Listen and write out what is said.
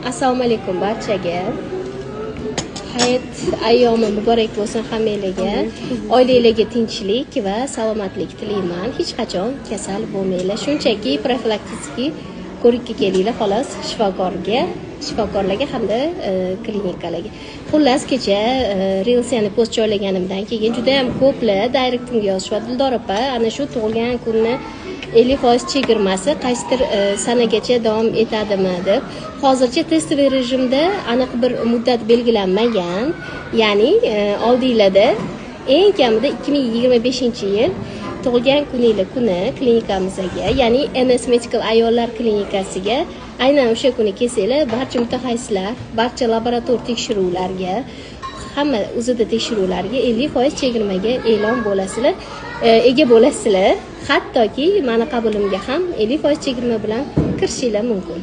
Assalomu alaykum barchaga. Hayit ayyomi muborak bo'lsin hammanglarga. Oilalarga tinchlik va salomatlik tilayman. Hech qachon kasal bo'lmanglar. Shunchaki profilaktik ko'rikka kelinglar xolos shifokorlarga hamda klinikalarga. Xullas kecha Reels'ni post joylaganimdan keyin juda ham ko'plar direktimga yozishdi. Dildor opa, ana shu tug'ilgan kunni 50% chegirmasi qaysidir sanagacha davom etadimi deb. Hozircha testli rejimda aniq bir muddat belgilanmagan. Ya'ni oldinglarda eng kamida 2025-yil tug'ilgan kuninglar kuni klinikamizga, ya'ni MS Medical ayollar klinikasiga aynan o'sha kuni kelsanglar, barcha mutaxassislar, barcha laborator tekshiruvlarga, hamma o'zida tekshiruvlarga 50% chegirmaga e'lon bo'lasizlar, ega bo'lasizlar. Hattoki meni qabulimga ham 50% chegirma bilan kirishinglar mumkin.